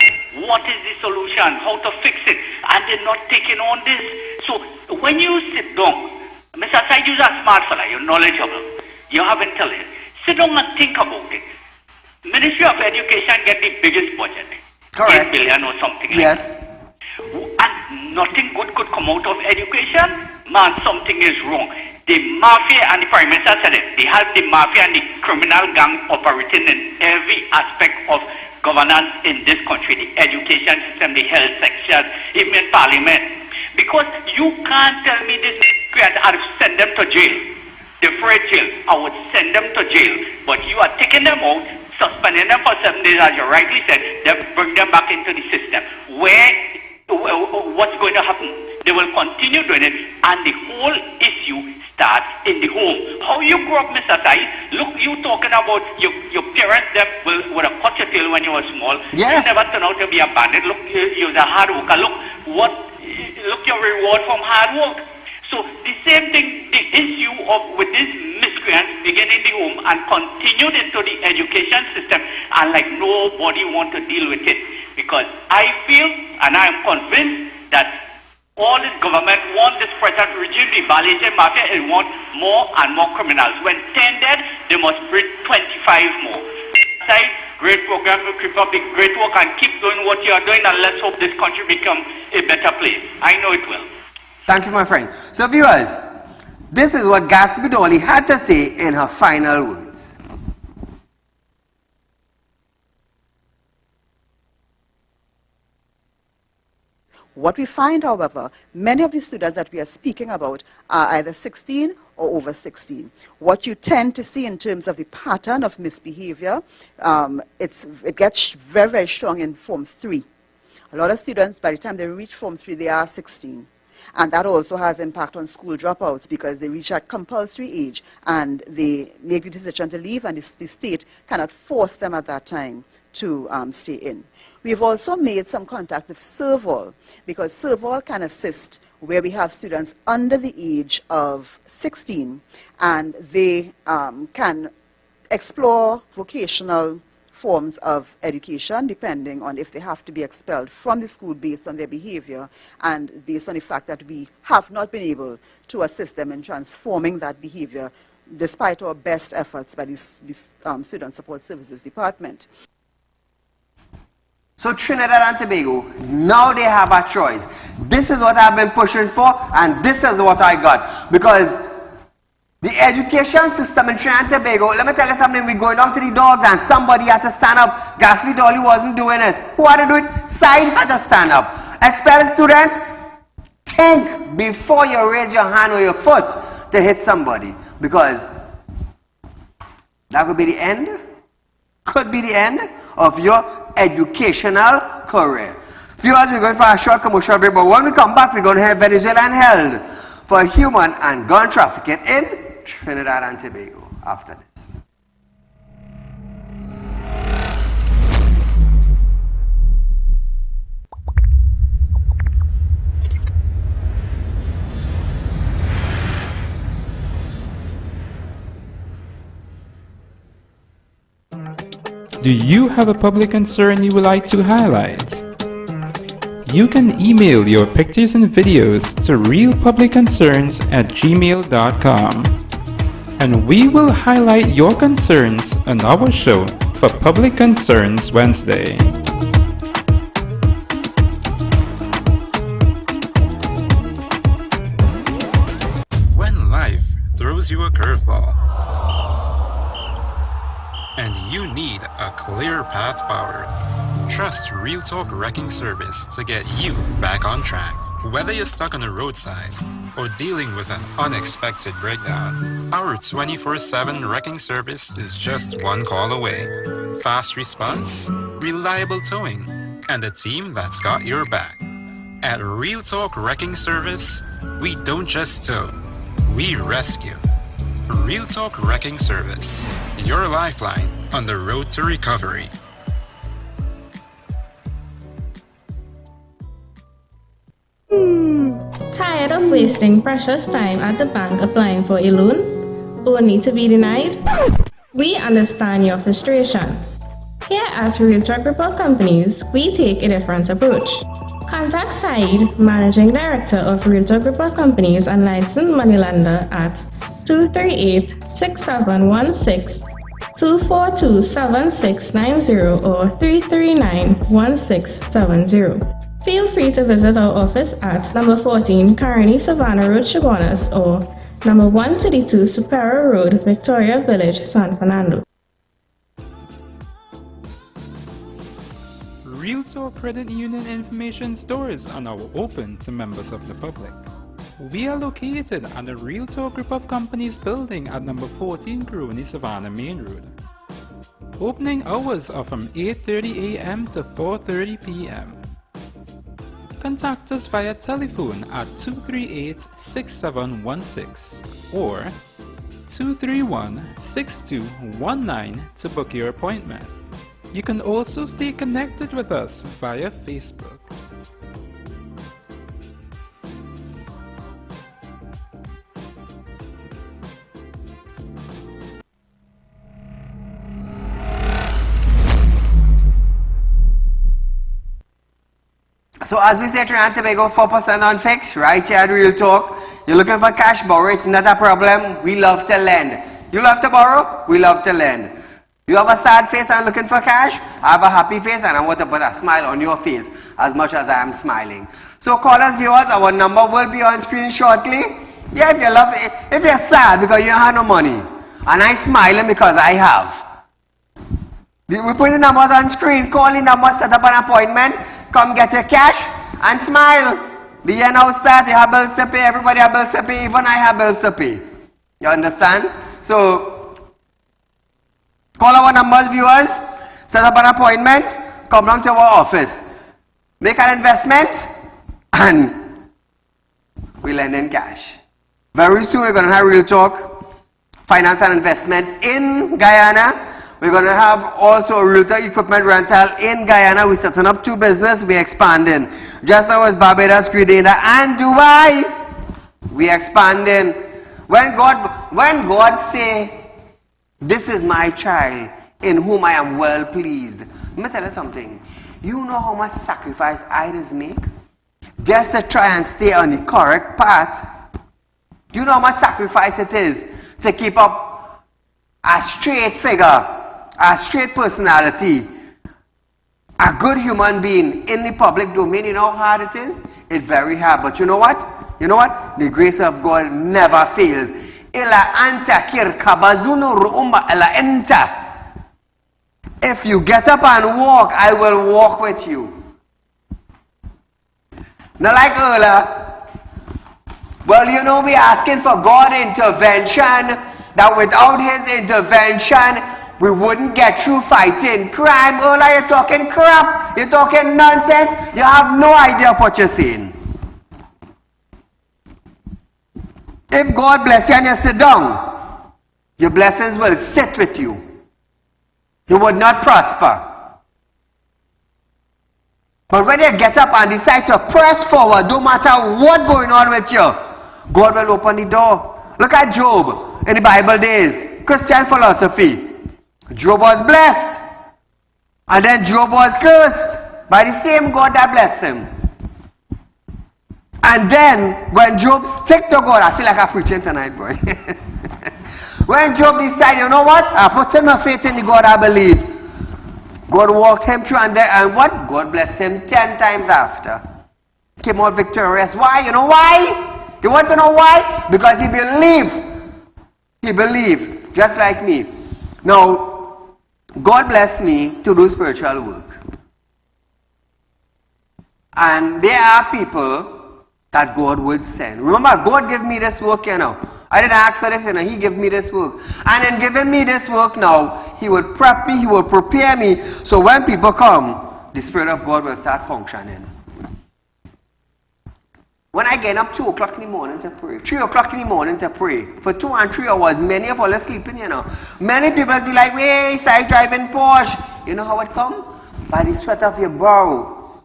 What is the solution? How to fix it? And they're not taking on this. So when you sit down, Mr. Said, you're a smart fella, you're knowledgeable, you have intelligence. Sit down and think about it. Ministry of Education get the biggest budget. Correct. 8 billion or something like that. And nothing good could come out of education? Man, something is wrong. The mafia, and the Prime Minister said it, they have the mafia and the criminal gang operating in every aspect of governance in this country, the education system, the health section, even in Parliament. Because you can't tell me this, I'd send them to jail. The Fred jail, I would send them to jail. But you are taking them out, suspending them for 7 days, as you rightly said, then bring them back into the system. What's going to happen? They will continue doing it, and the whole issue starts in the home. How you grew up, Mr. Said? Look, you talking about your parents that would have cut your tail when you were small. Yes. You never turned out to be a bandit. Look, you're a hard worker. Look your reward from hard work. So the same thing, the issue of with these miscreants begin in the home and continued into the education system, and like nobody want to deal with it. Because I feel, and I am convinced, that all this government wants this present regime, the Balize mafia, it wants more and more criminals. When 10 dead, they must bring 25 more. Great program, you keep up the great work and keep doing what you are doing, and let's hope this country become a better place. I know it will. Thank you, my friend. So, viewers, this is what Basdeo Ali had to say in her final words. What we find, however, many of the students that we are speaking about are either 16 or over 16. What you tend to see in terms of the pattern of misbehavior, it gets very, very strong in Form 3. A lot of students, by the time they reach Form 3, they are 16. And that also has impact on school dropouts because they reach that compulsory age and they make the decision to leave, and the state cannot force them at that time to stay in. We've also made some contact with Serval because Serval can assist where we have students under the age of 16 and they can explore vocational forms of education depending on if they have to be expelled from the school based on their behavior and based on the fact that we have not been able to assist them in transforming that behavior despite our best efforts by the Student Support Services Department. So Trinidad and Tobago, now they have a choice. This is what I've been pushing for, and this is what I got. Because the education system in Trinidad and Tobago, let me tell you something, we're going down to the dogs and somebody had to stand up. Basdeo Ali wasn't doing it. Who had to do it? Saieed had to stand up. Expel students, think before you raise your hand or your foot to hit somebody. Because that could be the end, could be the end of your educational career. Viewers, we're going for a short commercial break, but when we come back, we're going to have Venezuelan held for human and gun trafficking in Trinidad and Tobago after this. Do you have a public concern you would like to highlight? You can email your pictures and videos to realpublicconcerns@gmail.com, and we will highlight your concerns on our show for Public Concerns Wednesday. When life throws throws you a curveball. And you need a clear path forward. Trust Real Talk Wrecking Service to get you back on track. Whether you're stuck on the roadside or dealing with an unexpected breakdown, our 24/7 wrecking service is just one call away. Fast response, reliable towing, and a team that's got your back. At Real Talk Wrecking Service, we don't just tow, we rescue. Real Talk Wrecking Service, your lifeline on the road to recovery. Tired of wasting precious time at the bank applying for a loan, only to be denied? We understand your frustration. Here at Real Talk Group of Companies, we take a different approach. Contact Saieed, Managing Director of Real Talk Group of Companies and licensed moneylender at 238-6716, 242-7690 or 339-1670. Feel free to visit our office at number 14 Carney Savannah Road, Chaguanas, or number 132 Superior Road, Victoria Village, San Fernando. Real Talk Credit Union information stores are now open to members of the public. We are located at the Real Talk Group of Companies building at number 14 Carney Savannah Main Road. Opening hours are from 8:30 a.m. to 4:30 p.m. Contact us via telephone at 238-6716 or 231-6219 to book your appointment. You can also stay connected with us via Facebook. So as we say, Trinidad and Tobago, 4% on fixed, right here at Real Talk. You're looking for cash borrow, it's not a problem. We love to lend. You love to borrow, we love to lend. You have a sad face and looking for cash, I have a happy face and I want to put a smile on your face as much as I am smiling. So callers, viewers, our number will be on screen shortly. Yeah, if you love it, if you're sad because you have no money, and I'm smiling because I have. We put the numbers on screen, call the number, set up an appointment, come get your cash and smile. The year now starts, you have bills to pay, everybody has bills to pay, even I have bills to pay. You understand? So, call our numbers, viewers, set up an appointment, come down to our office, make an investment, and we lend in cash. Very soon we're going to have Real Talk Finance and Investment in Guyana. We're going to have also Real Talk Equipment Rental in Guyana. We're setting up 2 businesses, we're expanding. Just now as Barbados, Grenada, and Dubai, we're expanding. When God say, this is my child in whom I am well pleased. Let me tell you something. You know how much sacrifice idols make? Just to try and stay on the correct path. You know how much sacrifice it is to keep up a straight figure, a straight personality, a good human being in the public domain. You know how hard it is? It's very hard. But you know what? You know what? The grace of God never fails. If you get up and walk, I will walk with you. Not like earlier. Well, you know, we're asking for God intervention, that without his intervention, we wouldn't get through fighting crime. Earlier, you're talking crap, you're talking nonsense, you have no idea of what you're saying. If God bless you and you sit down, your blessings will sit with you. You would not prosper. But when you get up and decide to press forward, no matter what's going on with you, God will open the door. Look at Job in the Bible days, Christian philosophy. Job was blessed, and then Job was cursed by the same God that blessed him. And then, when Job stick to God, I feel like I'm preaching tonight, boy. When Job decided, you know what? I put in my faith in the God I believe. God walked him through, and what? God blessed him 10 times after. Came out victorious. Why? You know why? You want to know why? Because he believed He believed, just like me. Now, God blessed me to do spiritual work. And there are people that God would send. Remember, God gave me this work, you know. I didn't ask for this, you know. He gave me this work. And in giving me this work now, He would prep me, He will prepare me. So when people come, the Spirit of God will start functioning. When I get up 2 o'clock in the morning to pray, 3 o'clock in the morning to pray, for 2 and 3 hours, many of us are sleeping, you know. Many people be like, hey, I driving Porsche. You know how it come? By the sweat of your brow,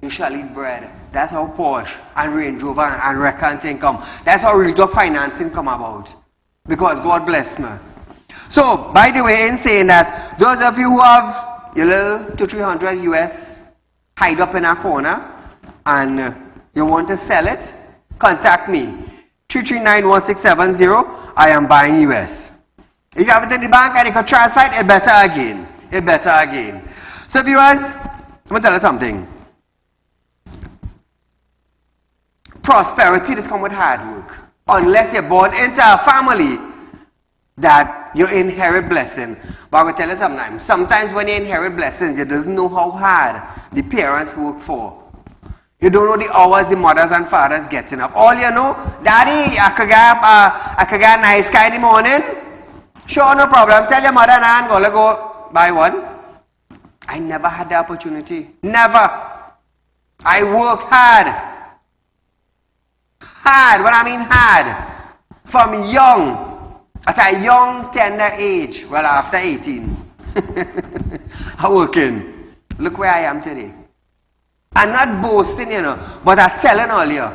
you shall eat bread. That's how Porsche and Range Rover and Recanting come. That's how real talk financing come about. Because God bless me. So, by the way, in saying that, those of you who have your little 200-300 US hide up in a corner and you want to sell it, contact me. 339-1670. I am buying US. If you have it in the bank and you can transfer it, it better again. It better again. So viewers, I'm going to tell you something. Prosperity does come with hard work. Unless you're born into a family that you inherit blessing. But I will tell you something. Sometimes when you inherit blessings, you don't know how hard the parents work for. You don't know the hours the mothers and fathers getting up. All you know, Daddy, I could get a nice car in the morning. Sure, no problem. Tell your mother and I'm going to go buy one. I never had the opportunity. Never. I worked hard. Hard, what I mean hard. From young, at a young, tender age. Well, after 18. I'm working. Look where I am today. I'm not boasting, you know, but I'm telling all you.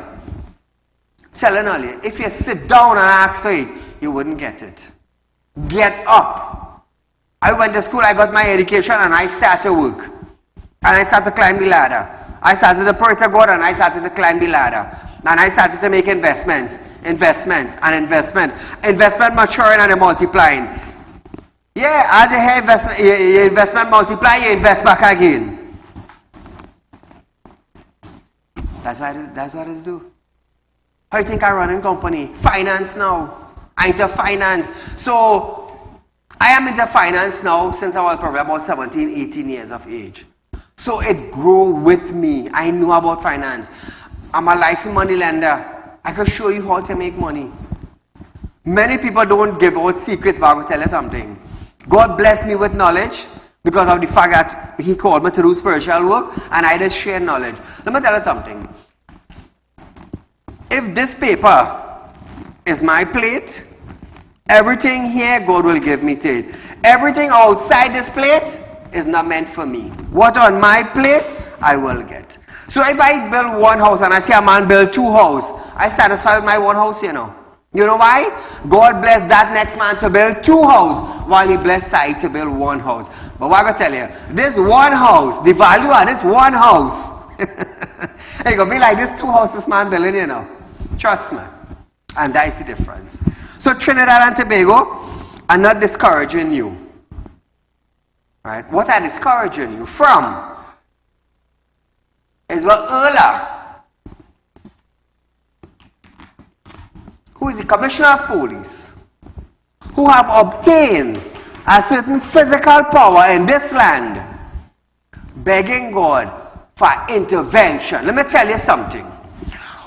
Telling all you. If you sit down and ask for it, you wouldn't get it. Get up. I went to school, I got my education, and I started work. And I started to climb the ladder. I started to pray to God, and I started to climb the ladder. And I started to make investment maturing and multiplying. Yeah, as you have your investment multiply, you invest back again. That's what it's do. How do you think I run a company? Finance now. I'm into finance. So, I am into finance now since I was probably about 17, 18 years of age. So, it grew with me. I know about finance. I'm a licensed money lender. I can show you how to make money. Many people don't give out secrets, but I will tell you something. God blessed me with knowledge because of the fact that He called me to do spiritual work, and I just share knowledge. Let me tell you something. If this paper is my plate, everything here God will give me to it. Everything outside this plate is not meant for me. What on my plate, I will get. So if I build one house and I see a man build 2 houses, I satisfy with my 1 house, you know. You know why? God blessed that next man to build 2 houses while He blessed Saieed to build 1 house. But what I'm going to tell you, this 1 house, the value of this 1 house, it's going to be like this 2 houses man building, you know. Trust me. And that is the difference. So Trinidad and Tobago are not discouraging you. Right? What are discouraging you from is what Erla, who is the Commissioner of Police, who have obtained a certain physical power in this land, begging God for intervention. Let me tell you something.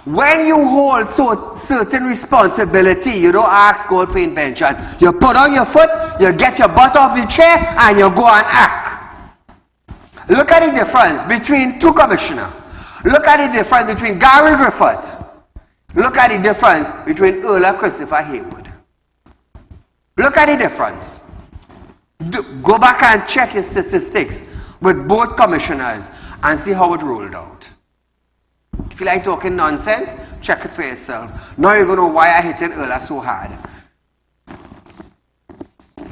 When you hold certain responsibility, you don't ask God for intervention. You put on your foot, you get your butt off the chair, and you go and act. Look at the difference between 2 commissioners. Look at the difference between Gary Griffith. Look at the difference between Erla Christopher Haywood. Look at the difference. Go back and check your statistics with both commissioners and see how it rolled out. If you like talking nonsense, check it for yourself. Now you're going to know why I hit Erla so hard.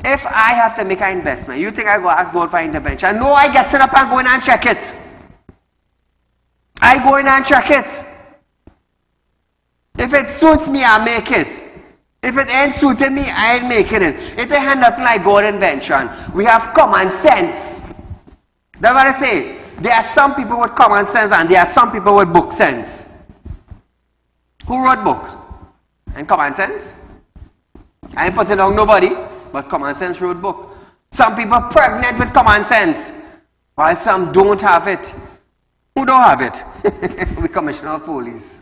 If I have to make an investment, you think I go ask God for intervention? No, I get set up and go in and check it. I go in and check it. If it suits me, I make it. If it ain't suiting me, I ain't making it. It ain't nothing like God invention. We have common sense. That's what I say. There are some people with common sense and there are some people with book sense. Who wrote book? And common sense? I ain't putting down nobody, but common sense road book. Some people pregnant with common sense, while some don't have it. Who don't have it? We Commissioner of Police.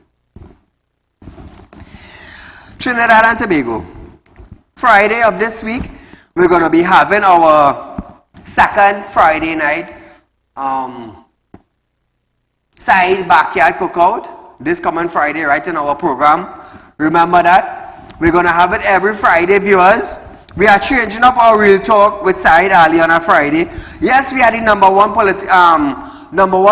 Trinidad and Tobago. Friday of this week, we're going to be having our second Friday night Saieed Backyard Cookout. This coming Friday, right in our program. Remember that. We're going to have it every Friday, viewers. We are changing up our Real Talk with Saieed Ali on a Friday. Yes, we are the number one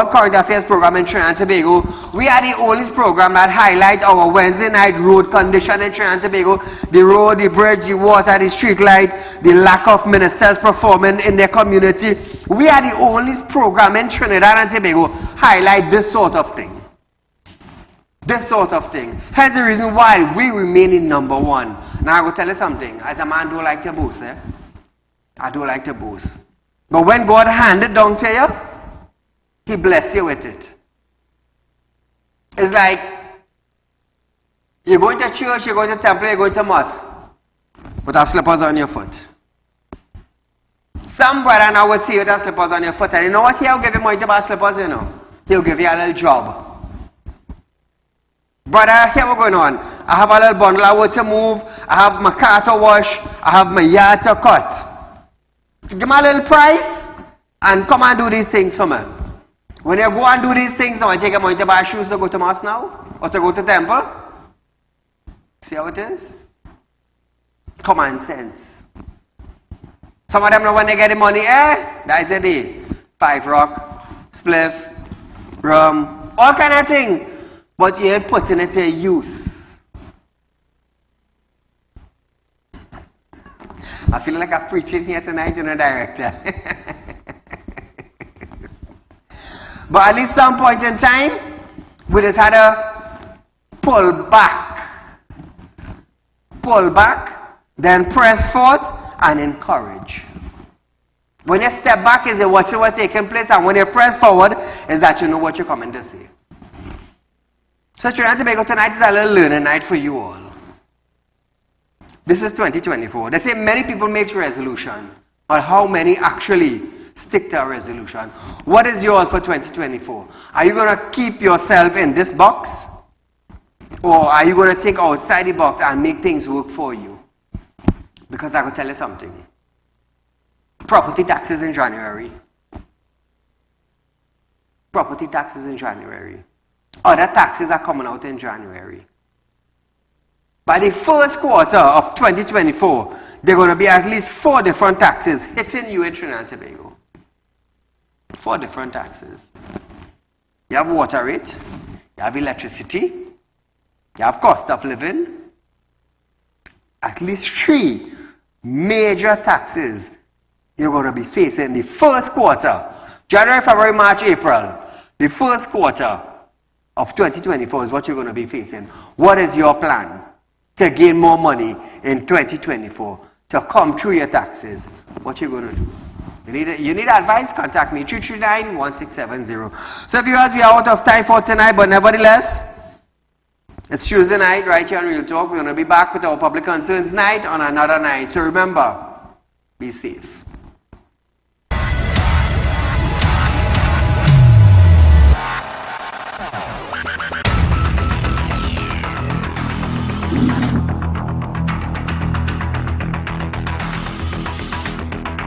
current affairs program in Trinidad and Tobago. We are the only program that highlight our Wednesday night road condition in Trinidad and Tobago. The road, the bridge, the water, the street light, the lack of ministers performing in their community. We are the only program in Trinidad and Tobago highlight this sort of thing. This sort of thing. Hence the reason why we remain in number one. Now I will tell you something. As a man, I don't like to boast. I don't like to boast. But when God handed down to you, He bless you with it. It's like you're going to church, you're going to temple, you're going to mosque, but have slippers on your foot. Some brother now would see you with slippers on your foot, and you know what? He'll give you money to buy slippers, you know. He'll give you a little job. Brother, here what's going on. I have a little bundle I want to move. I have my car to wash. I have my yard to cut. Give me a little price and come and do these things for me. When you go and do these things, now I take money to buy shoes to go to mosque now or to go to temple. See how it is? Common sense. Some of them know when they get the money, that's a day. 5 rock, spliff, rum, all kind of thing. But you ain't putting it to use. I feel like I'm preaching here tonight in a director. But at least some point in time, we just had to pull back, then press forth and encourage. When you step back, is you watching what's taking place, and when you press forward, is that you know what you're coming to see. So Trinidad and Tobago tonight is a little learning night for you all. This is 2024. They say many people make resolution, but how many actually stick to a resolution? What is yours for 2024? Are you going to keep yourself in this box? Or are you going to think outside the box and make things work for you? Because I will tell you something. Property taxes in January. Property taxes in January. Other taxes are coming out in January. By the first quarter of 2024, there are going to be at least 4 different taxes hitting you in Trinidad and Tobago. 4 different taxes. You have water rate, you have electricity, you have cost of living. At least 3 major taxes you're going to be facing the first quarter. January, February, March, April. The first quarter of 2024 is what you're going to be facing. What is your plan to gain more money in 2024 to come through your taxes? What you're going to do? You need advice? Contact me 339-1670. So viewers, we are out of time for tonight, but nevertheless, it's Tuesday night right here on Real Talk. We're going to be back with our public concerns night on another night. So remember, be safe.